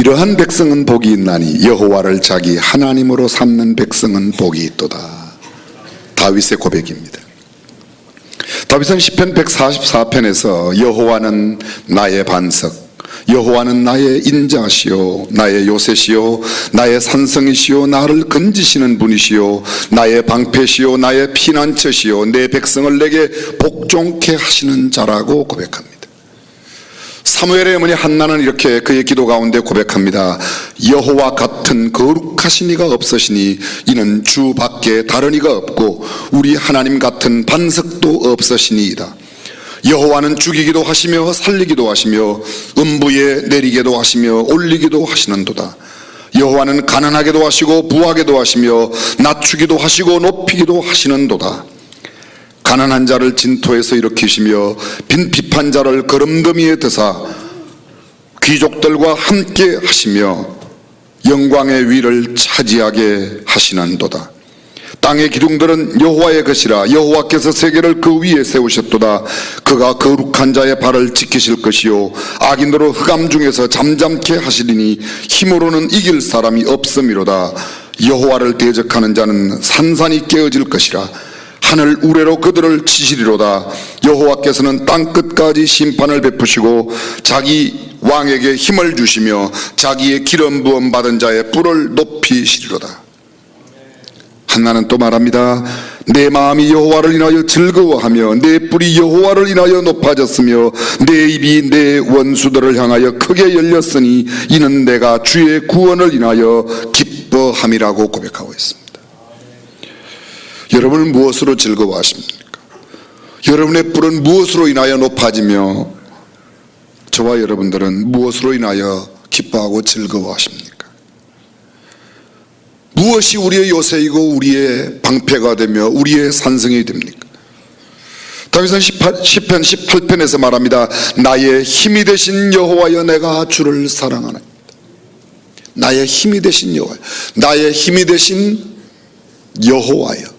이러한 백성은 복이 있나니 여호와를 자기 하나님으로 삼는 백성은 복이 있도다. 다윗의 고백입니다. 다윗은 시편 144편에서 여호와는 나의 반석, 여호와는 나의 인자시요 나의 요새시요 나의 산성이시요 나를 건지시는 분이시요 나의 방패시요 나의 피난처시요 내 백성을 내게 복종케 하시는 자라고 고백합니다. 사무엘의 어머니 한나는 이렇게 그의 기도 가운데 고백합니다. 여호와 같은 거룩하신 이가 없으시니 이는 주 밖에 다른 이가 없고 우리 하나님 같은 반석도 없으시니이다. 여호와는 죽이기도 하시며 살리기도 하시며 음부에 내리게도 하시며 올리기도 하시는도다. 여호와는 가난하게도 하시고 부하게도 하시며 낮추기도 하시고 높이기도 하시는도다. 가난한 자를 진토에서 일으키시며 빈 비판자를 거름더미에 드사 귀족들과 함께 하시며 영광의 위를 차지하게 하시는도다. 땅의 기둥들은 여호와의 것이라 여호와께서 세계를 그 위에 세우셨도다. 그가 거룩한 자의 발을 지키실 것이요 악인으로 흑암 중에서 잠잠케 하시리니 힘으로는 이길 사람이 없음이로다. 여호와를 대적하는 자는 산산이 깨어질 것이라 하늘 우레로 그들을 치시리로다. 여호와께서는 땅 끝까지 심판을 베푸시고 자기 왕에게 힘을 주시며 자기의 기름 부음 받은 자의 뿔을 높이시리로다. 한나는 또 말합니다. 내 마음이 여호와를 인하여 즐거워하며 내 뿔이 여호와를 인하여 높아졌으며 내 입이 내 원수들을 향하여 크게 열렸으니 이는 내가 주의 구원을 인하여 기뻐함이라고 고백하고 있습니다. 여러분은 무엇으로 즐거워하십니까? 여러분의 뿔은 무엇으로 인하여 높아지며 저와 여러분들은 무엇으로 인하여 기뻐하고 즐거워하십니까? 무엇이 우리의 요새이고 우리의 방패가 되며 우리의 산성이 됩니까? 다윗은 시편 18편에서 말합니다. 나의 힘이 되신 여호와여 내가 주를 사랑하나이다. 나의 힘이 되신 여호와여, 나의 힘이 되신 여호와여,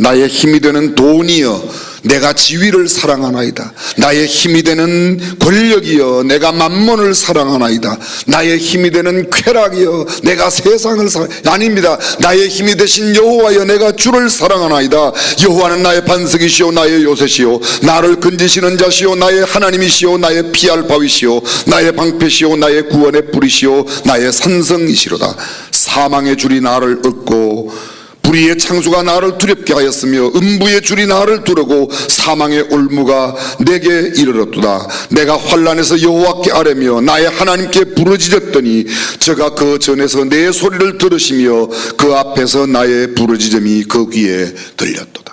나의 힘이 되는 돈이여 내가 지위를 사랑하나이다. 나의 힘이 되는 권력이여 내가 만몬을 사랑하나이다. 나의 힘이 되는 쾌락이여 내가 세상을 아닙니다. 나의 힘이 되신 여호와여 내가 주를 사랑하나이다. 여호와는 나의 반석이시오 나의 요새시오 나를 건지시는 자시오 나의 하나님이시오 나의 피할 바위시오 나의 방패시오 나의 구원의 뿌리시오 나의 산성이시로다. 사망의 줄이 나를 얻고 불의의 창수가 나를 두렵게 하였으며 음부의 줄이 나를 두르고 사망의 올무가 내게 이르렀도다. 내가 환난에서 여호와께 아뢰며 나의 하나님께 부르짖었더니 저가 그 전에서 내 소리를 들으시며 그 앞에서 나의 부르짖음이 그 귀에 들렸도다.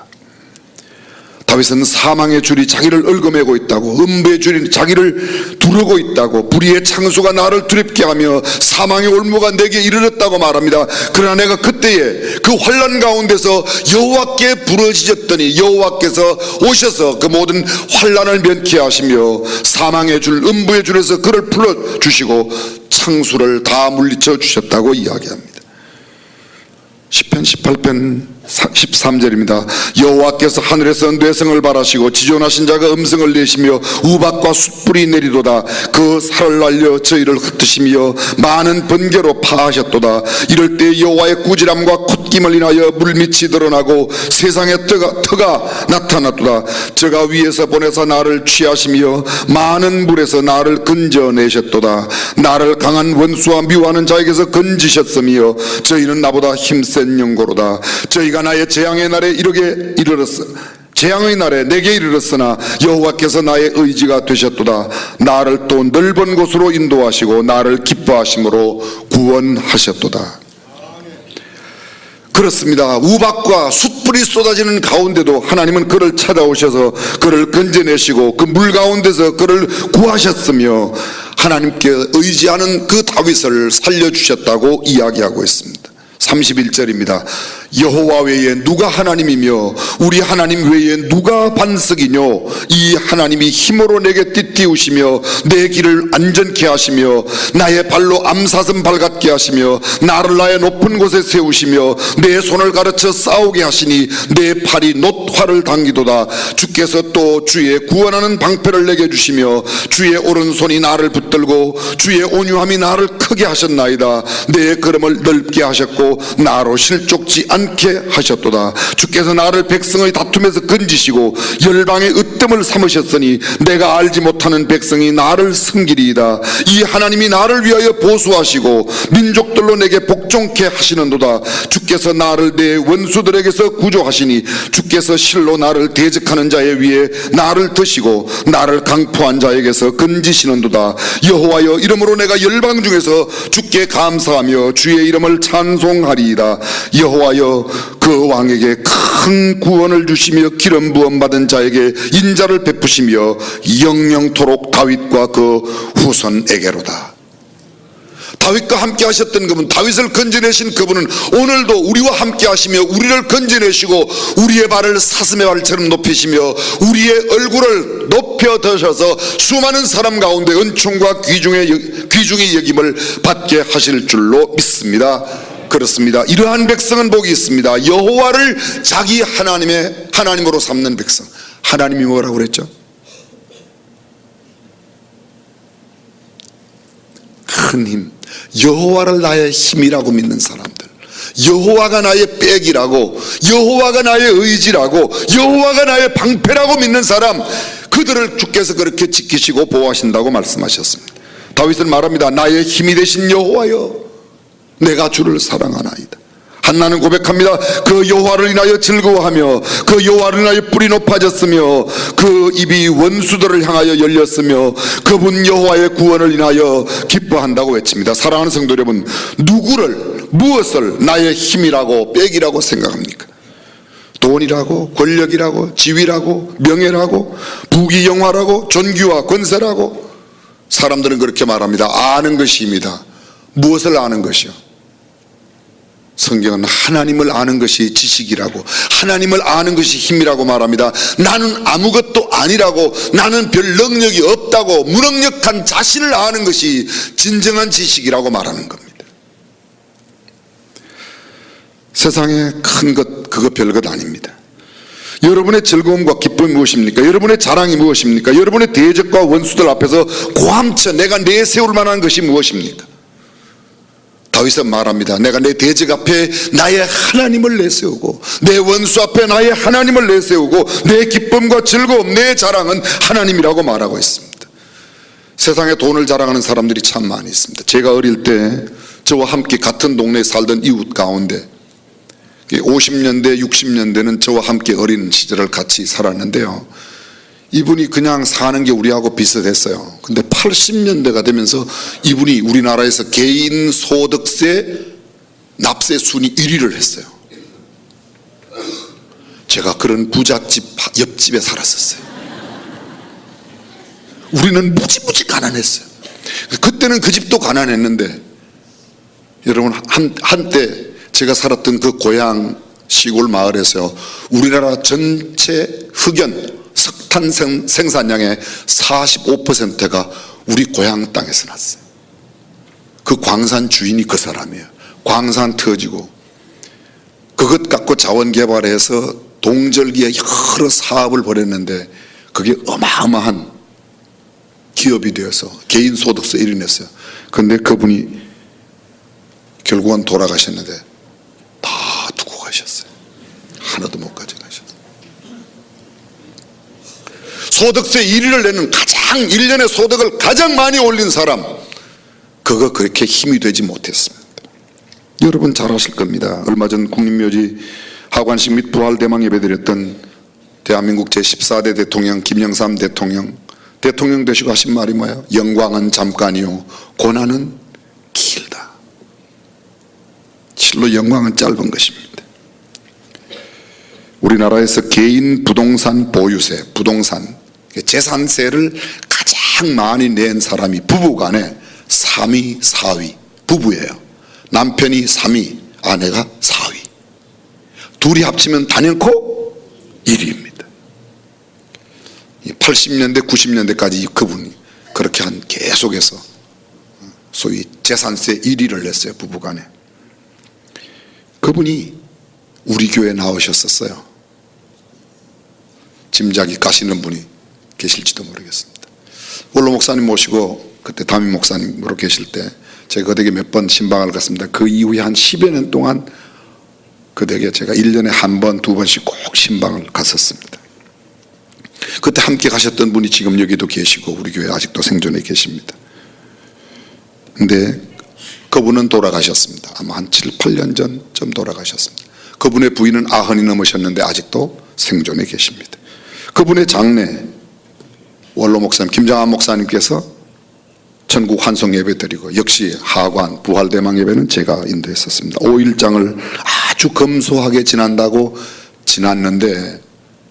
다윗은 사망의 줄이 자기를 얽어매고 있다고, 음부의 줄이 자기를 두르고 있다고, 불의의 창수가 나를 두렵게 하며 사망의 올무가 내게 이르렀다고 말합니다. 그러나 내가 그때에 그 환난 가운데서 여호와께 부르짖었더니 여호와께서 오셔서 그 모든 환난을 면케 하시며 사망의 줄, 음부의 줄에서 그를 풀어주시고 창수를 다 물리쳐 주셨다고 이야기합니다. 시편 18편 13절입니다. 여호와께서 하늘에서 뇌성을 발하시고 지존하신 자가 음성을 내시며 우박과 숯불이 내리도다. 그 살을 날려 저희를 흩으시며 많은 번개로 파하셨도다. 이럴 때 여호와의 꾸지람과 콧김을 인하여 물밑이 드러나고 세상에 터가 나타났도다. 저가 위에서 보내서 나를 취하시며 많은 물에서 나를 건져내셨도다. 나를 강한 원수와 미워하는 자에게서 건지셨으며 저희는 나보다 힘센 영고로다. 저희가 나의 재앙의 날에 재앙의 날에 내게 이르렀으나 여호와께서 나의 의지가 되셨도다. 나를 또 넓은 곳으로 인도하시고 나를 기뻐하심으로 구원하셨도다. 그렇습니다. 우박과 숯불이 쏟아지는 가운데도 하나님은 그를 찾아오셔서 그를 건져내시고 그 물 가운데서 그를 구하셨으며 하나님께 의지하는 그 다윗을 살려주셨다고 이야기하고 있습니다. 31절입니다. 여호와 외에 누가 하나님이며 우리 하나님 외에 누가 반석이뇨. 이 하나님이 힘으로 내게 띠띠우시며 내 길을 안전케 하시며 나의 발로 암사슴 발같게 하시며 나를 나의 높은 곳에 세우시며 내 손을 가르쳐 싸우게 하시니 내 팔이 놋 활을 당기도다. 주께서 또 주의 구원하는 방패를 내게 주시며 주의 오른손이 나를 붙들고 주의 온유함이 나를 크게 하셨나이다. 내 걸음을 넓게 하셨고 나로 실족지 않게 하셨도다. 주께서 나를 백성의 다툼에서 건지시고 열방의 으뜸을 삼으셨으니 내가 알지 못하는 백성이 나를 섬기리이다. 이 하나님이 나를 위하여 보수하시고 민족들로 내게 복종케 하시는도다. 주께서 나를 내 원수들에게서 구조하시니 주께서 실로 나를 대적하는 자의 위에 나를 드시고 나를 강포한 자에게서 건지시는도다. 여호와여, 이름으로 내가 열방 중에서 주께 감사하며 주의 이름을 찬송하리이다. 여호와여, 그 왕에게 큰 구원을 주시며 기름 부음 받은 자에게 인자를 베푸시며 영영토록 다윗과 그 후손에게로다. 다윗과 함께 하셨던 그분, 다윗을 건져내신 그분은 오늘도 우리와 함께 하시며 우리를 건져내시고 우리의 발을 사슴의 발처럼 높이시며 우리의 얼굴을 높여 드셔서 수많은 사람 가운데 은총과 귀중의 여김을 받게 하실 줄로 믿습니다. 그렇습니다. 이러한 백성은 복이 있습니다. 여호와를 자기 하나님으로 삼는 백성. 하나님이 뭐라고 그랬죠? 큰 힘, 여호와를 나의 힘이라고 믿는 사람들, 여호와가 나의 백이라고, 여호와가 나의 의지라고, 여호와가 나의 방패라고 믿는 사람, 그들을 주께서 그렇게 지키시고 보호하신다고 말씀하셨습니다. 다윗은 말합니다. 나의 힘이 되신 여호와여, 내가 주를 사랑하나이다. 한나는 고백합니다. 그 여호와를 인하여 즐거워하며 그 여호와를 인하여 뿔이 높아졌으며 그 입이 원수들을 향하여 열렸으며 그분 여호와의 구원을 인하여 기뻐한다고 외칩니다. 사랑하는 성도 여러분, 누구를, 무엇을 나의 힘이라고 백이라고 생각합니까? 돈이라고, 권력이라고, 지위라고, 명예라고, 부귀영화라고, 존귀와 권세라고 사람들은 그렇게 말합니다. 아는 것이 힘이다. 무엇을 아는 것이요? 성경은 하나님을 아는 것이 지식이라고, 하나님을 아는 것이 힘이라고 말합니다. 나는 아무것도 아니라고, 나는 별 능력이 없다고 무능력한 자신을 아는 것이 진정한 지식이라고 말하는 겁니다. 세상에 큰 것, 그거 별것 아닙니다. 여러분의 즐거움과 기쁨이 무엇입니까? 여러분의 자랑이 무엇입니까? 여러분의 대적과 원수들 앞에서 고함쳐 내가 내세울 만한 것이 무엇입니까? 다윗은 말합니다. 내가 내 대적 앞에 나의 하나님을 내세우고 내 원수 앞에 나의 하나님을 내세우고 내 기쁨과 즐거움, 내 자랑은 하나님이라고 말하고 있습니다. 세상에 돈을 자랑하는 사람들이 참 많이 있습니다. 제가 어릴 때 저와 함께 같은 동네에 살던 이웃 가운데 50년대 60년대는 저와 함께 어린 시절을 같이 살았는데요, 이분이 그냥 사는 게 우리하고 비슷했어요. 근데 80년대가 되면서 이분이 우리나라에서 개인 소득세 납세 순위 1위를 했어요. 제가 그런 부잣집 옆집에 살았었어요. 우리는 무지무지 가난했어요. 그때는 그 집도 가난했는데, 여러분, 한때 제가 살았던 그 고향 시골 마을에서 우리나라 전체 흑연 석탄 생산량의 45%가 우리 고향 땅에서 났어요. 그 광산 주인이 그 사람이에요. 광산 터지고 그것 갖고 자원 개발해서 동절기에 여러 사업을 벌였는데 그게 어마어마한 기업이 되어서 개인 소득세 1위 냈어요. 그런데 그분이 결국은 돌아가셨는데 다 두고 가셨어요. 하나도 못 가져가셨어요. 소득세 1위를 내는 가장 1년의 소득을 가장 많이 올린 사람, 그거 그렇게 힘이 되지 못했습니다. 여러분 잘 아실 겁니다. 얼마 전 국립묘지 하관식 및 부활대망 예배드렸던 대한민국 제14대 대통령 김영삼 대통령 되시고 하신 말이 뭐예요? 영광은 잠깐이요 고난은 길다. 실로 영광은 짧은 것입니다. 우리나라에서 개인 부동산 보유세, 부동산 재산세를 가장 많이 낸 사람이 부부간에 3위, 4위 부부예요. 남편이 3위, 아내가 4위. 둘이 합치면 단연코 1위입니다. 80년대, 90년대까지 그분이 그렇게 계속해서 소위 재산세 1위를 냈어요. 부부간에. 그분이 우리 교회에 나오셨었어요. 짐작이 가시는 분이 계실지도 모르겠습니다. 원로 목사님 모시고 그때 담임 목사님으로 계실 때 제가 그댁에 몇 번 신방을 갔습니다. 그 이후에 한 10여 년 동안 그댁에 제가 1년에 한 번, 두 번씩 꼭 신방을 갔었습니다. 그때 함께 가셨던 분이 지금 여기도 계시고 우리 교회 아직도 생존해 계십니다. 근데 그분은 돌아가셨습니다. 아마 한 7, 8년 전쯤 돌아가셨습니다. 그분의 부인은 90이 넘으셨는데 아직도 생존해 계십니다. 그분의 장래 원로 목사님 김장한 목사님께서 천국 환송 예배 드리고 역시 하관 부활대망 예배는 제가 인도했었습니다. 5일장을 아주 검소하게 지난다고 지났는데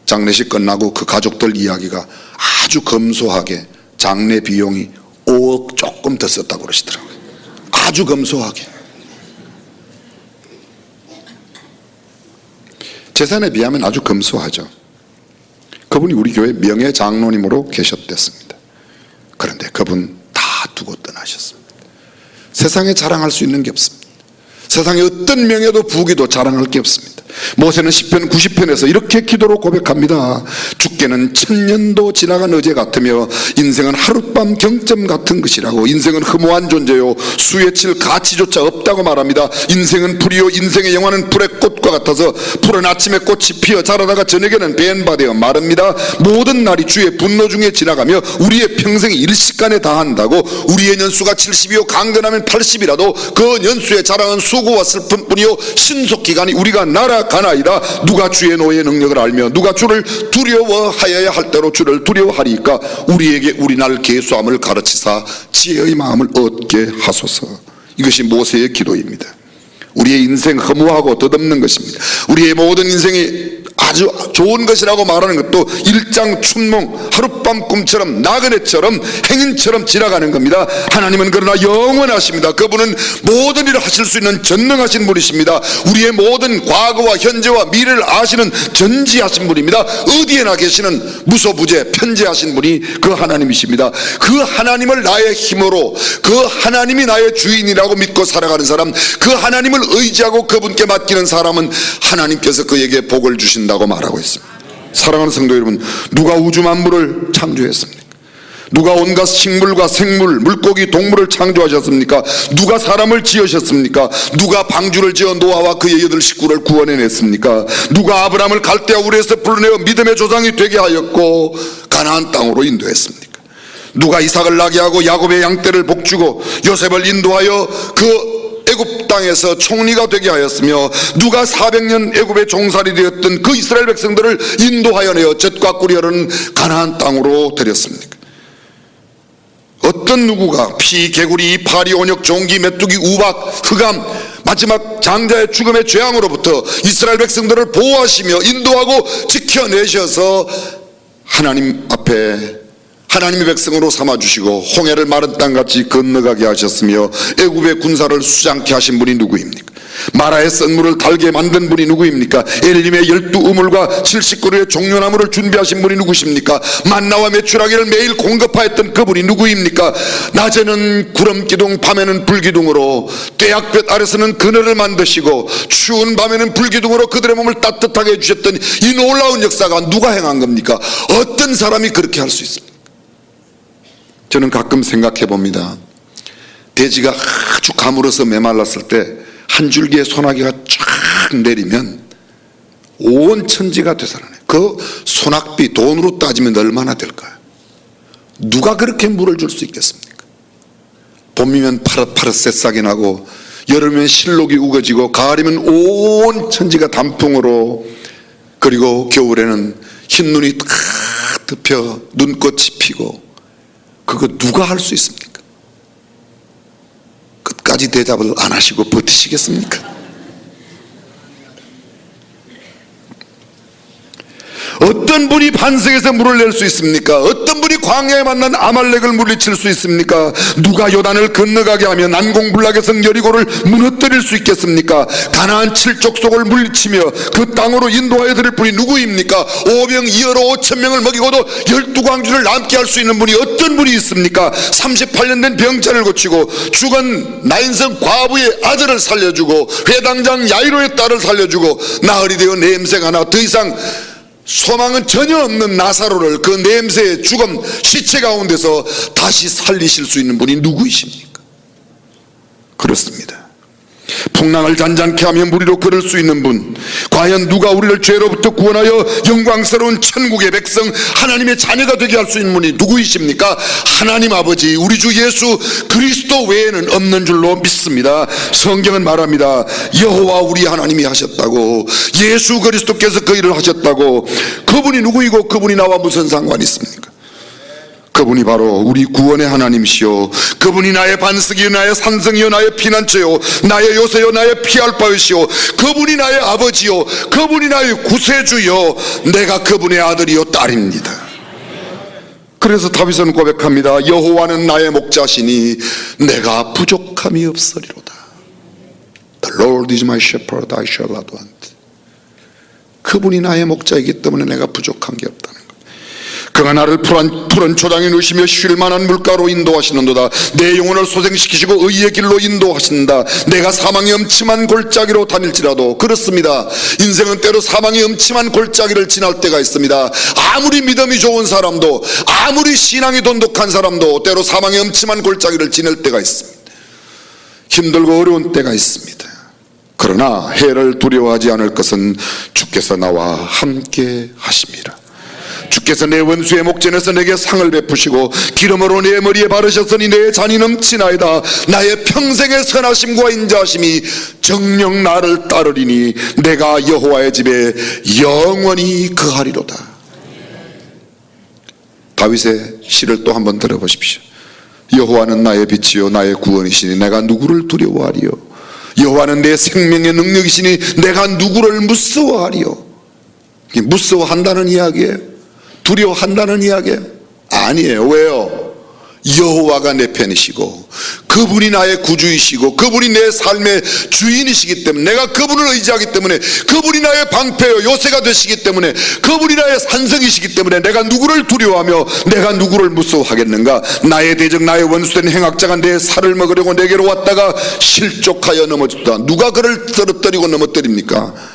장례식 끝나고 그 가족들 이야기가 아주 검소하게 장례 비용이 5억 조금 더 썼다고 그러시더라고요. 아주 검소하게. 재산에 비하면 아주 검소하죠. 그분이 우리 교회 명예 장로님으로 계셨댔습니다. 그런데 그분 다 두고 떠나셨습니다. 세상에 자랑할 수 있는 게 없습니다. 세상에 어떤 명예도 부귀도 자랑할 게 없습니다. 모세는 시편 90편에서 이렇게 기도로 고백합니다. 주께는 천년도 지나간 어제 같으며 인생은 하룻밤 경점 같은 것이라고. 인생은 허무한 존재요 수에 칠 가치조차 없다고 말합니다. 인생은 불이요 인생의 영화는 불의 꽃과 같아서 푸른 아침에 꽃이 피어 자라다가 저녁에는 벤바되어 마릅니다. 모든 날이 주의 분노 중에 지나가며 우리의 평생이 일시간에 다한다고. 우리의 년수가 70이요 강건하면 80이라도 그 년수의 자랑은 수고와 슬픔뿐이요 신속기간이 우리가 날아가나이다. 누가 주의 노의 능력을 알며 누가 주를 두려워하여야 할 대로 주를 두려워하리까. 우리에게 우리날 계수함을 가르치사 지혜의 마음을 얻게 하소서. 이것이 모세의 기도입니다. 우리의 인생 허무하고 덧없는 것입니다. 우리의 모든 인생이 아주 좋은 것이라고 말하는 것도 일장춘몽 하룻밤 꿈처럼 나그네처럼 행인처럼 지나가는 겁니다. 하나님은 그러나 영원하십니다. 그분은 모든 일을 하실 수 있는 전능하신 분이십니다. 우리의 모든 과거와 현재와 미래를 아시는 전지하신 분입니다. 어디에나 계시는 무소부재 편재하신 분이 그 하나님이십니다. 그 하나님을 나의 힘으로 그 하나님이 나의 주인이라고 믿고 살아가는 사람, 그 하나님을 의지하고 그분께 맡기는 사람은 하나님께서 그에게 복을 주신다고 말하고 있습니다. 사랑하는 성도 여러분, 누가 우주 만물을 창조했습니까? 누가 온갖 식물과 생물, 물고기, 동물을 창조하셨습니까? 누가 사람을 지으셨습니까? 누가 방주를 지어 노아와 그의 8 식구를 구원해냈습니까? 누가 아브라함을 갈대아 우르에서 불러내어 믿음의 조상이 되게 하였고 가나안 땅으로 인도했습니까? 누가 이삭을 낳게 하고 야곱의 양떼를 복주고 요셉을 인도하여 그 애굽 땅에서 총리가 되게 하였으며 누가 400년 애굽의 종살이 되었던 그 이스라엘 백성들을 인도하여 내어 젖과 꿀이 흐르는 가나안 땅으로 데렸습니까? 어떤 누구가 피, 개구리, 파리, 온역, 종기, 메뚜기, 우박, 흑암, 마지막 장자의 죽음의 재앙으로부터 이스라엘 백성들을 보호하시며 인도하고 지켜내셔서 하나님 앞에 하나님의 백성으로 삼아주시고 홍해를 마른 땅같이 건너가게 하셨으며 애굽의 군사를 수장케 하신 분이 누구입니까? 마라의 썬물을 달게 만든 분이 누구입니까? 엘림의 12 우물과 70그루의 종려나무를 준비하신 분이 누구십니까? 만나와 메추라기를 매일 공급하였던 그분이 누구입니까? 낮에는 구름기둥 밤에는 불기둥으로 떼약볕 아래서는 그늘을 만드시고 추운 밤에는 불기둥으로 그들의 몸을 따뜻하게 해주셨던 이 놀라운 역사가 누가 행한 겁니까? 어떤 사람이 그렇게 할 수 있습니까? 저는 가끔 생각해 봅니다. 돼지가 아주 가물어서 메말랐을 때 한 줄기의 소나기가 쫙 내리면 온 천지가 되살아나요. 그 소낙비 돈으로 따지면 얼마나 될까요? 누가 그렇게 물을 줄 수 있겠습니까? 봄이면 파릇파릇 새싹이 나고 여름이면 실록이 우거지고 가을이면 온 천지가 단풍으로, 그리고 겨울에는 흰눈이 탁 덮여 눈꽃이 피고, 그거 누가 할 수 있습니까? 끝까지 대답을 안 하시고 버티시겠습니까? 어떤 분이 반석에서 물을 낼 수 있습니까? 어떤 분이 광야에 만난 아말렉을 물리칠 수 있습니까? 누가 요단을 건너가게 하며 난공불락의 성 여리고를 무너뜨릴 수 있겠습니까? 가나안 7족속을 물리치며 그 땅으로 인도하여 드릴 분이 누구입니까? 5병 2어로 5,000명을 먹이고도 12광주를 남게 할 수 있는 분이 어떤 분이 있습니까? 38년 된 병자를 고치고 죽은 나인성 과부의 아들을 살려주고 회당장 야이로의 딸을 살려주고 나흘이 되어 냄새가 나 더 이상 소망은 전혀 없는 나사로를 그 냄새의 죽음 시체 가운데서 다시 살리실 수 있는 분이 누구이십니까? 그렇습니다. 풍랑을 잔잔케 하며 무리로 걸을 수 있는 분, 과연 누가 우리를 죄로부터 구원하여 영광스러운 천국의 백성 하나님의 자녀가 되게 할 수 있는 분이 누구이십니까? 하나님 아버지, 우리 주 예수 그리스도 외에는 없는 줄로 믿습니다. 성경은 말합니다. 여호와 우리 하나님이 하셨다고, 예수 그리스도께서 그 일을 하셨다고. 그분이 누구이고 그분이 나와 무슨 상관이 있습니까? 그분이 바로 우리 구원의 하나님이시요, 그분이 나의 반석이요, 나의 산성이요, 나의 피난처요, 나의 요새요, 나의 피할 바이시요, 그분이 나의 아버지요, 그분이 나의 구세주요, 내가 그분의 아들이요 딸입니다. 그래서 다윗은 고백합니다. 여호와는 나의 목자시니 내가 부족함이 없으리로다. The Lord is my shepherd, I shall not want. 그분이 나의 목자이기 때문에 내가 부족한 게 없다는 것. 그가 나를 푸른 초장에 누시며 쉴만한 물가로 인도하시는도다. 내 영혼을 소생시키시고 의의 길로 인도하신다. 내가 사망의 음침한 골짜기로 다닐지라도. 그렇습니다. 인생은 때로 사망의 음침한 골짜기를 지날 때가 있습니다. 아무리 믿음이 좋은 사람도, 아무리 신앙이 돈독한 사람도 때로 사망의 음침한 골짜기를 지낼 때가 있습니다. 힘들고 어려운 때가 있습니다. 그러나 해를 두려워하지 않을 것은 주께서 나와 함께 하심이라. 주께서 내 원수의 목전에서 내게 상을 베푸시고 기름으로 내 머리에 바르셨으니 내 잔이 넘치나이다. 나의 평생의 선하심과 인자하심이 정녕 나를 따르리니 내가 여호와의 집에 영원히 거하리로다. 다윗의 시를 또 한번 들어보십시오. 여호와는 나의 빛이요 나의 구원이시니 내가 누구를 두려워하리요. 여호와는 내 생명의 능력이시니 내가 누구를 무서워하리요. 무서워한다는 이야기예요? 두려워한다는 이야기예요? 아니에요. 왜요? 여호와가 내 편이시고 그분이 나의 구주이시고 그분이 내 삶의 주인이시기 때문에, 내가 그분을 의지하기 때문에, 그분이 나의 방패요 요새가 되시기 때문에, 그분이 나의 산성이시기 때문에 내가 누구를 두려워하며 내가 누구를 무서워하겠는가? 나의 대적 나의 원수된 행악자가 내 살을 먹으려고 내게로 왔다가 실족하여 넘어졌다. 누가 그를 떨어뜨리고 넘어뜨립니까?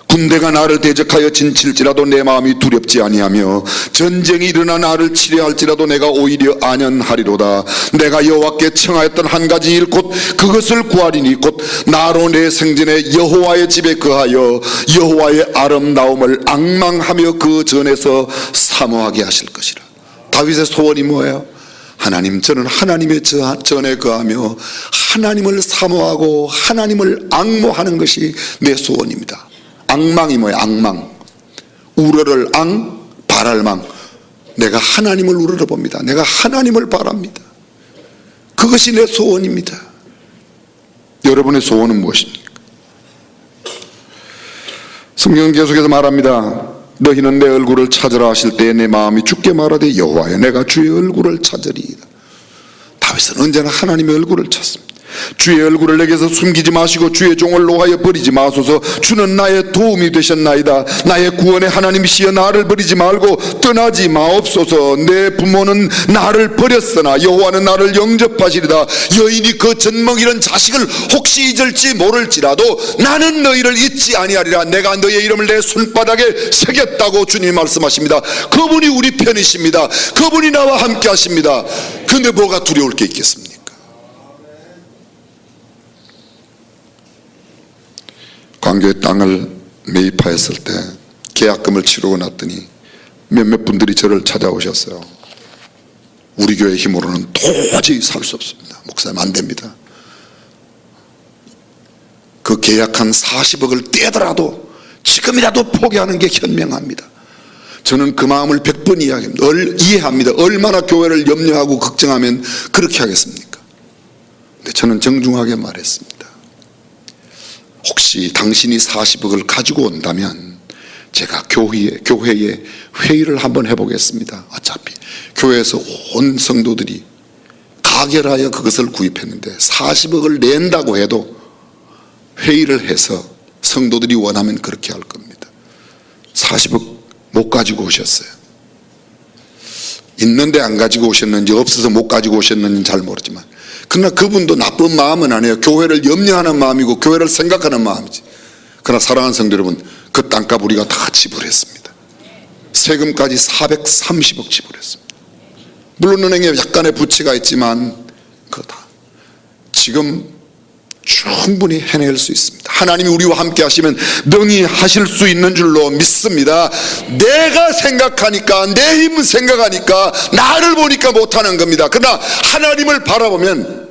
군대가 나를 대적하여 진칠지라도 내 마음이 두렵지 아니하며 전쟁이 일어나 나를 치려 할지라도 내가 오히려 안연하리로다. 내가 여호와께 청하였던 한 가지 일 곧 그것을 구하리니 곧 나로 내 생전에 여호와의 집에 거하여 여호와의 아름다움을 앙망하며 그 전에서 사모하게 하실 것이라. 다윗의 소원이 뭐예요? 하나님, 저는 하나님의 전에 거하며 하나님을 사모하고 하나님을 앙모하는 것이 내 소원입니다. 앙망이 뭐예요? 앙망. 우러를 앙, 바랄 망. 내가 하나님을 우러러봅니다. 내가 하나님을 바랍니다. 그것이 내 소원입니다. 여러분의 소원은 무엇입니까? 성경은 계속해서 말합니다. 너희는 내 얼굴을 찾으라 하실 때에 내 마음이 주께 말하되 여호와여 내가 주의 얼굴을 찾으리이다. 다윗은 언제나 하나님의 얼굴을 찾습니다. 주의 얼굴을 내게서 숨기지 마시고 주의 종을 노하여 버리지 마소서. 주는 나의 도움이 되셨나이다. 나의 구원의 하나님이시여 나를 버리지 말고 떠나지 마옵소서. 내 부모는 나를 버렸으나 여호와는 나를 영접하시리다. 여인이 그 젖먹이는 자식을 혹시 잊을지 모를지라도 나는 너희를 잊지 아니하리라. 내가 너희의 이름을 내 손바닥에 새겼다고 주님이 말씀하십니다. 그분이 우리 편이십니다. 그분이 나와 함께 하십니다. 근데 뭐가 두려울 게 있겠습니까? 광교의 땅을 매입하였을 때 계약금을 치르고 났더니 몇몇 분들이 저를 찾아오셨어요. 우리 교회 힘으로는 도저히 살 수 없습니다. 목사님 안 됩니다. 그 계약한 40억을 떼더라도 지금이라도 포기하는 게 현명합니다. 저는 그 마음을 100번 이해합니다. 얼마나 교회를 염려하고 걱정하면 그렇게 하겠습니까? 근데 저는 정중하게 말했습니다. 혹시 당신이 40억을 가지고 온다면 제가 교회에 회의를 한번 해보겠습니다. 어차피 교회에서 온 성도들이 가결하여 그것을 구입했는데 40억을 낸다고 해도 회의를 해서 성도들이 원하면 그렇게 할 겁니다. 40억 못 가지고 오셨어요. 있는데 안 가지고 오셨는지 없어서 못 가지고 오셨는지는 잘 모르지만, 그러나 그분도 나쁜 마음은 아니에요. 교회를 염려하는 마음이고 교회를 생각하는 마음이지. 그러나 사랑하는 성도 여러분, 그 땅값 우리가 다 지불했습니다. 세금까지 430억 지불했습니다. 물론 은행에 약간의 부채가 있지만 그거 다 지금 충분히 해낼 수 있습니다. 하나님이 우리와 함께 하시면 능히 하실 수 있는 줄로 믿습니다. 내가 생각하니까, 내 힘을 생각하니까, 나를 보니까 못하는 겁니다. 그러나 하나님을 바라보면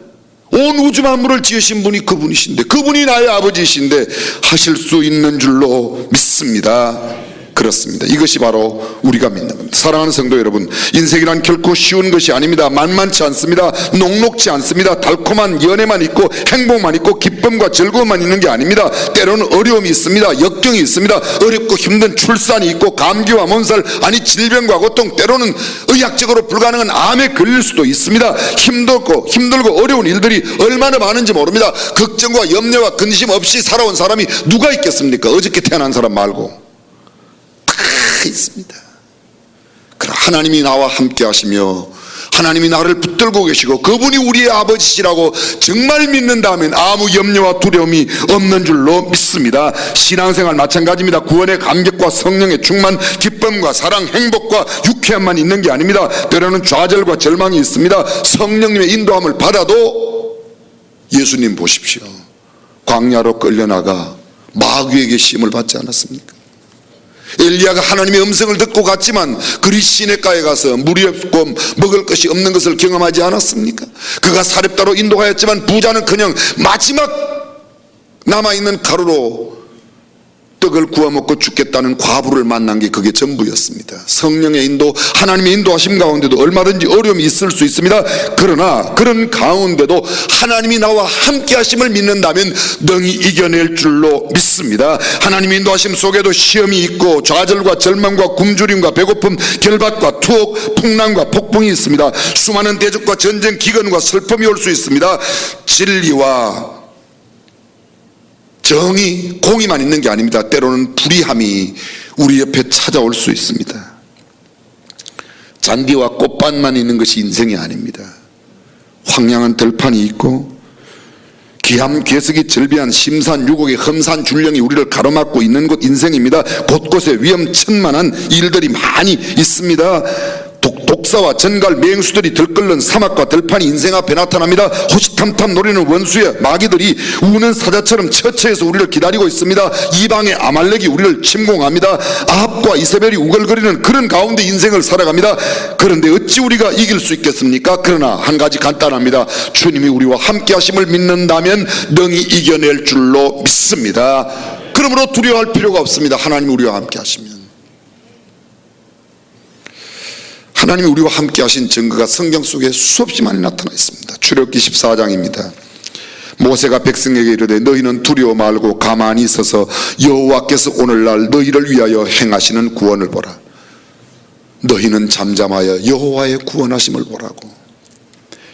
온 우주 만물을 지으신 분이 그분이신데, 그분이 나의 아버지이신데 하실 수 있는 줄로 믿습니다. 그렇습니다. 이것이 바로 우리가 믿는 겁니다. 사랑하는 성도 여러분, 인생이란 결코 쉬운 것이 아닙니다. 만만치 않습니다. 녹록지 않습니다. 달콤한 연애만 있고 행복만 있고 기쁨과 즐거움만 있는 게 아닙니다. 때로는 어려움이 있습니다. 역경이 있습니다. 어렵고 힘든 출산이 있고 감기와 몸살, 아니 질병과 고통, 때로는 의학적으로 불가능한 암에 걸릴 수도 있습니다. 힘들고 어려운 일들이 얼마나 많은지 모릅니다. 걱정과 염려와 근심 없이 살아온 사람이 누가 있겠습니까? 어저께 태어난 사람 말고 있습니다. 그러나 하나님이 나와 함께 하시며 하나님이 나를 붙들고 계시고 그분이 우리의 아버지시라고 정말 믿는다면 아무 염려와 두려움이 없는 줄로 믿습니다. 신앙생활 마찬가지입니다. 구원의 감격과 성령의 충만, 기쁨과 사랑, 행복과 유쾌함만 있는 게 아닙니다. 때로는 좌절과 절망이 있습니다. 성령님의 인도함을 받아도 예수님 보십시오. 광야로 끌려나가 마귀에게 시험을 받지 않았습니까? 엘리야가 하나님의 음성을 듣고 갔지만 그리 시내가에 가서 물이 없고 먹을 것이 없는 것을 경험하지 않았습니까? 그가 사렙다로 인도하였지만 부자는 그냥 마지막 남아있는 가루로 떡을 구워 먹고 죽겠다는 과부를 만난 게 그게 전부였습니다. 성령의 인도, 하나님의 인도하심 가운데도 얼마든지 어려움이 있을 수 있습니다. 그러나 그런 가운데도 하나님이 나와 함께 하심을 믿는다면 능히 이겨낼 줄로 믿습니다. 하나님의 인도하심 속에도 시험이 있고 좌절과 절망과 굶주림과 배고픔, 결박과 투옥, 풍랑과 폭풍이 있습니다. 수많은 대적과 전쟁, 기근과 슬픔이 올 수 있습니다. 진리와 정의, 공의만 있는 게 아닙니다. 때로는 불의함이 우리 옆에 찾아올 수 있습니다. 잔디와 꽃밭만 있는 것이 인생이 아닙니다. 황량한 들판이 있고 기암, 괴석이 절비한 심산유곡의 험산줄령이 우리를 가로막고 있는 곳 인생입니다. 곳곳에 위험천만한 일들이 많이 있습니다. 독사와 전갈, 맹수들이 들끓는 사막과 들판이 인생 앞에 나타납니다. 호시탐탐 노리는 원수의 마귀들이 우는 사자처럼 처처해서 우리를 기다리고 있습니다. 이방의 아말렉이 우리를 침공합니다. 아합과 이세벨이 우글거리는 그런 가운데 인생을 살아갑니다. 그런데 어찌 우리가 이길 수 있겠습니까? 그러나 한 가지 간단합니다. 주님이 우리와 함께 하심을 믿는다면 능히 이겨낼 줄로 믿습니다. 그러므로 두려워할 필요가 없습니다. 하나님이 우리와 함께 하시면. 하나님이 우리와 함께 하신 증거가 성경 속에 수없이 많이 나타나 있습니다. 출애굽기 14장입니다. 모세가 백성에게 이르되 너희는 두려워 말고 가만히 있어서 여호와께서 오늘날 너희를 위하여 행하시는 구원을 보라. 너희는 잠잠하여 여호와의 구원하심을 보라고.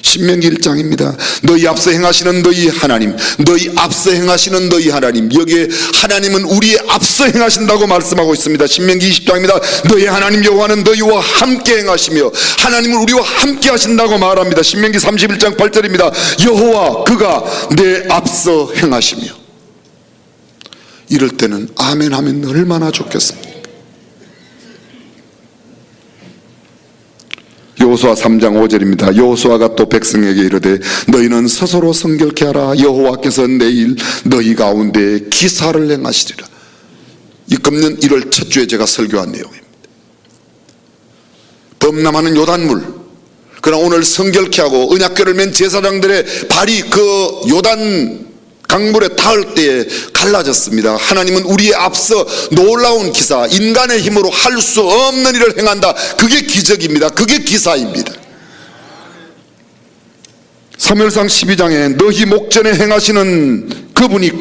신명기 1장입니다. 너희 앞서 행하시는 너희 하나님, 너희 앞서 행하시는 너희 하나님. 여기에 하나님은 우리의 앞서 행하신다고 말씀하고 있습니다. 신명기 20장입니다. 너희 하나님 여호와는 너희와 함께 행하시며 하나님은 우리와 함께 하신다고 말합니다. 신명기 31장 8절입니다. 여호와 그가 내 앞서 행하시며. 이럴 때는 아멘 하면 얼마나 좋겠습니까? 여호수아 3장 5절입니다. 여호수아가 또 백성에게 이르되 너희는 스스로 성결케 하라. 여호와께서 내일 너희 가운데 기사를 행하시리라. 이 금년 1월 첫 주에 제가 설교한 내용입니다. 범람하는 요단물, 그러나 오늘 성결케 하고 언약궤를 맨 제사장들의 발이 그 요단 강물에 닿을 때에 갈라졌습니다. 하나님은 우리의 앞서 놀라운 기사, 인간의 힘으로 할 수 없는 일을 행한다. 그게 기적입니다. 그게 기사입니다. 사무엘상 12장에 너희 목전에 행하시는 그분이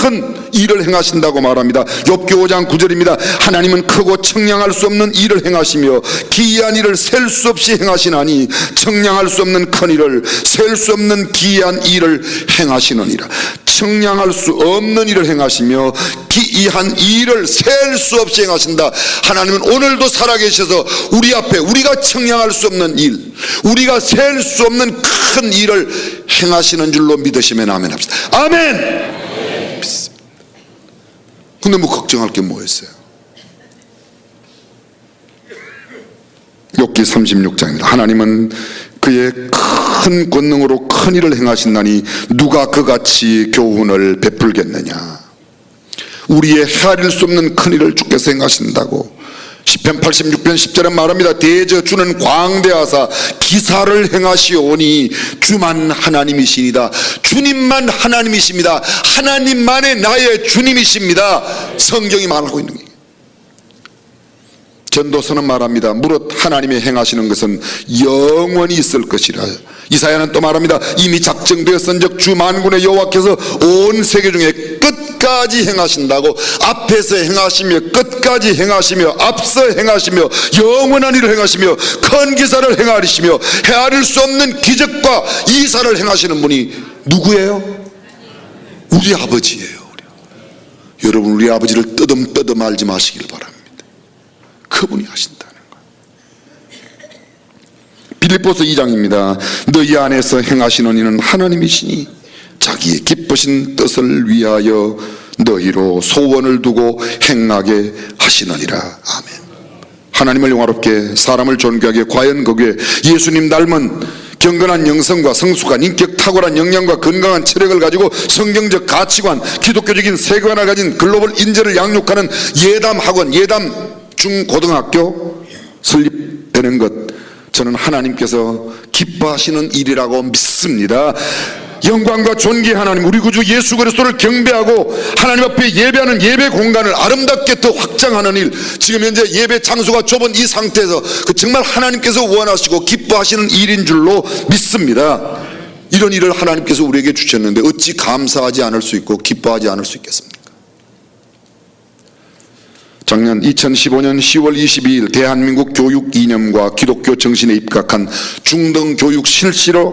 큰 일을 행하신다고 말합니다. 욥기 5장 9절입니다. 하나님은 크고 청량할 수 없는 일을 행하시며 기이한 일을 셀 수 없이 행하시나니 청량할 수 없는 큰 일을 셀 수 없는 기이한 일을 행하시느니라. 청량할 수 없는 일을 행하시며 기이한 일을 셀 수 없이 행하신다. 하나님은 오늘도 살아계셔서 우리 앞에 우리가 청량할 수 없는 일, 우리가 셀 수 없는 큰 일을 행하시는 줄로 믿으시면 아멘 합시다. 아멘. 근데 뭐 걱정할 게 뭐였어요? 욥기 36장입니다. 하나님은 그의 큰 권능으로 큰 일을 행하신다니 누가 그같이 교훈을 베풀겠느냐. 우리의 헤아릴 수 없는 큰 일을 주께서 행하신다고 시편 86편 10절에 말합니다. 대저 주는 광대하사 기사를 행하시오니 주만 하나님이시니다. 주님만 하나님이십니다. 하나님만의 나의 주님이십니다. 성경이 말하고 있는 거예요. 전도서는 말합니다. 무릇 하나님의 행하시는 것은 영원히 있을 것이라. 이사야는 또 말합니다. 이미 작정되었은즉 주 만군의 여호와께서 온 세계 중에 끝까지 행하신다고. 앞에서 행하시며 끝까지 행하시며 앞서 행하시며 영원한 일을 행하시며 큰 기사를 행하시며 헤아릴 수 없는 기적과 이사를 행하시는 분이 누구예요? 우리 아버지예요. 여러분, 우리 아버지를 뜨듬뜨듬 알지 마시길 바랍니다. 그분이 하신다는 거예요. 빌립보서 2장입니다. 너희 안에서 행하시는 이는 하나님이시니 자기의 기쁘신 뜻을 위하여 너희로 소원을 두고 행하게 하시느니라. 아멘. 하나님을 영화롭게 사람을 존귀하게 과연 거기에 예수님 닮은 경건한 영성과 성숙한 인격, 탁월한 역량과 건강한 체력을 가지고 성경적 가치관, 기독교적인 세계관을 가진 글로벌 인재를 양육하는 예담학원, 예담 중고등학교 설립되는 것, 저는 하나님께서 기뻐하시는 일이라고 믿습니다. 영광과 존귀 하나님, 우리 구주 예수 그리스도를 경배하고 하나님 앞에 예배하는 예배 공간을 아름답게 더 확장하는 일, 지금 현재 예배 장소가 좁은 이 상태에서 정말 하나님께서 원하시고 기뻐하시는 일인 줄로 믿습니다. 이런 일을 하나님께서 우리에게 주셨는데 어찌 감사하지 않을 수 있고 기뻐하지 않을 수 있겠습니까? 작년 2015년 10월 22일 대한민국 교육 이념과 기독교 정신에 입각한 중등교육 실시를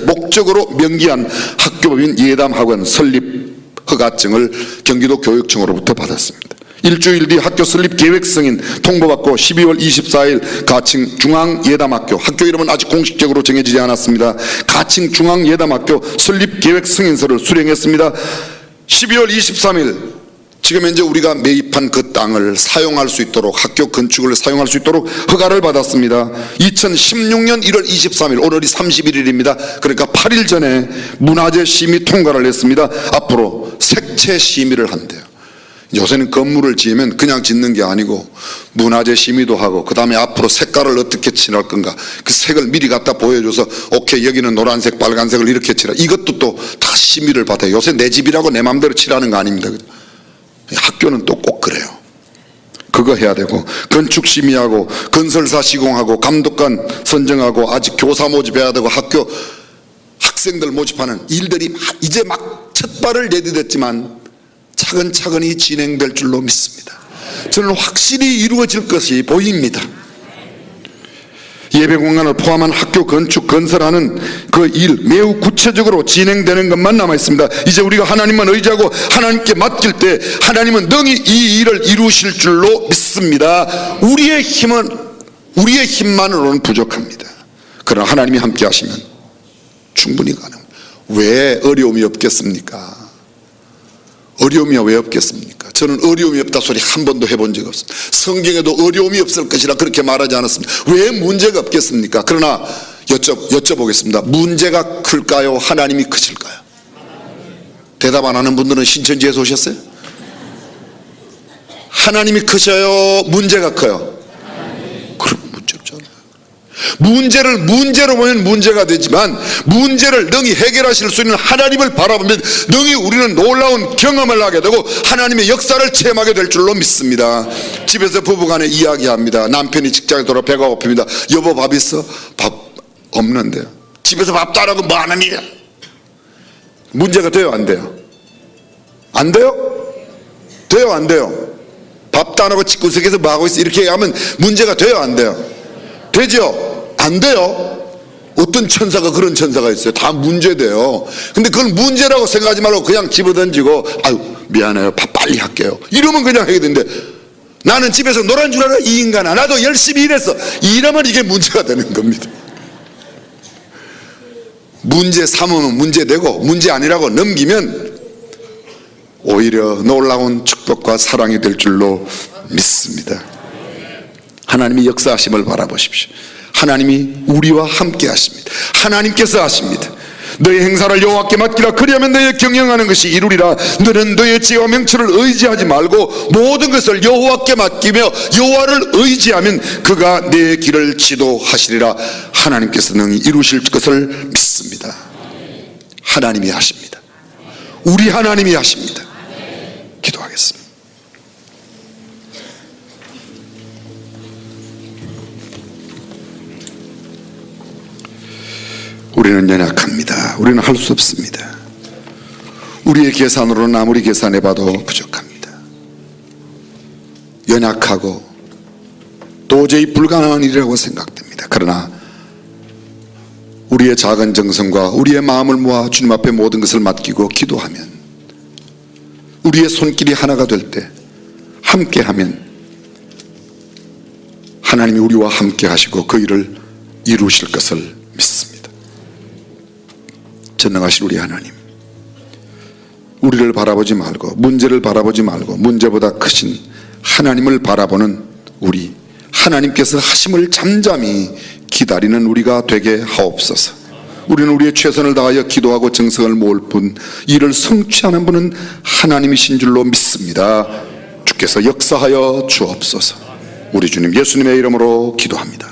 목적으로 명기한 학교법인 예담학원 설립 허가증을 경기도 교육청으로부터 받았습니다. 일주일 뒤 학교 설립 계획 승인 통보받고 12월 24일 가칭 중앙예담학교, 학교 이름은 아직 공식적으로 정해지지 않았습니다. 가칭 중앙예담학교 설립 계획 승인서를 수령했습니다. 12월 23일 지금 현재 우리가 매입한 그 땅을 사용할 수 있도록, 학교 건축을 사용할 수 있도록 허가를 받았습니다. 2016년 1월 23일, 오늘이 31일입니다. 그러니까 8일 전에 문화재 심의 통과를 했습니다. 앞으로 색채 심의를 한대요. 요새는 건물을 지으면 그냥 짓는 게 아니고 문화재 심의도 하고 그 다음에 앞으로 색깔을 어떻게 칠할 건가, 그 색을 미리 갖다 보여줘서 오케이 여기는 노란색 빨간색을 이렇게 칠하, 이것도 또 다 심의를 받아요. 요새 내 집이라고 내 마음대로 칠하는 거 아닙니다. 학교는 또 꼭 그래요. 그거 해야 되고, 건축 심의하고 건설사 시공하고 감독관 선정하고 아직 교사 모집해야 되고 학교 학생들 모집하는 일들이 이제 막 첫 발을 내딛었지만 차근차근히 진행될 줄로 믿습니다. 저는 확실히 이루어질 것이 보입니다. 예배 공간을 포함한 학교 건축 건설하는 그 일 매우 구체적으로 진행되는 것만 남아 있습니다. 이제 우리가 하나님만 의지하고 하나님께 맡길 때 하나님은 능히 이 일을 이루실 줄로 믿습니다. 우리의 힘만으로는 부족합니다. 그러나 하나님이 함께 하시면 충분히 가능합니다. 왜 어려움이 없겠습니까? 어려움이 왜 없겠습니까? 저는 어려움이 없다 소리 한 번도 해본 적 없습니다. 성경에도 어려움이 없을 것이라 그렇게 말하지 않았습니다. 왜 문제가 없겠습니까? 그러나 여쭤보겠습니다. 문제가 클까요? 하나님이 크실까요? 대답 안 하는 분들은 신천지에서 오셨어요? 하나님이 크셔요? 문제가 커요? 그럼 문제 없잖아요. 문제를 문제로 보면 문제가 되지만 문제를 능히 해결하실 수 있는 하나님을 바라보면 능히 우리는 놀라운 경험을 하게 되고 하나님의 역사를 체험하게 될 줄로 믿습니다. 집에서 부부간에 이야기합니다. 남편이 직장에 돌아 배가 고픕니다. 여보 밥 있어? 밥 없는데요. 집에서 밥도 안 하고 뭐 하는 일이야? 문제가 돼요? 안 돼요? 안 돼요? 돼요? 안 돼요? 밥도 안 하고 집구석에서 뭐 하고 있어? 이렇게 하면 문제가 돼요? 안 돼요? 되죠? 안 돼요? 어떤 천사가 그런 천사가 있어요? 다 문제돼요. 근데 그걸 문제라고 생각하지 말고 그냥 집어던지고 아유 미안해요 밥 빨리 할게요 이러면 그냥 하게 되는데, 나는 집에서 놀란 줄 알아 이 인간아, 나도 열심히 일했어 이러면 이게 문제가 되는 겁니다. 문제 삼으면 문제되고 문제 아니라고 넘기면 오히려 놀라운 축복과 사랑이 될 줄로 믿습니다. 하나님이 역사하심을 바라보십시오. 하나님이 우리와 함께 하십니다. 하나님께서 하십니다. 너의 행사를 여호와께 맡기라. 그리하면 너의 경영하는 것이 이루리라. 너는 너의 지혜와 명철을 의지하지 말고 모든 것을 여호와께 맡기며 여호와를 의지하면 그가 내 길을 지도하시리라. 하나님께서 능히 이루실 것을 믿습니다. 하나님이 하십니다. 우리 하나님이 하십니다. 기도하겠습니다. 우리는 연약합니다. 우리는 할 수 없습니다. 우리의 계산으로는 아무리 계산해봐도 부족합니다. 연약하고 도저히 불가능한 일이라고 생각됩니다. 그러나 우리의 작은 정성과 우리의 마음을 모아 주님 앞에 모든 것을 맡기고 기도하면, 우리의 손길이 하나가 될 때 함께하면 하나님이 우리와 함께 하시고 그 일을 이루실 것을 믿습니다. 전능하신 우리 하나님, 우리를 바라보지 말고 문제를 바라보지 말고 문제보다 크신 하나님을 바라보는 우리, 하나님께서 하심을 잠잠히 기다리는 우리가 되게 하옵소서. 우리는 우리의 최선을 다하여 기도하고 정성을 모을 뿐 이를 성취하는 분은 하나님이신 줄로 믿습니다. 주께서 역사하여 주옵소서. 우리 주님 예수님의 이름으로 기도합니다.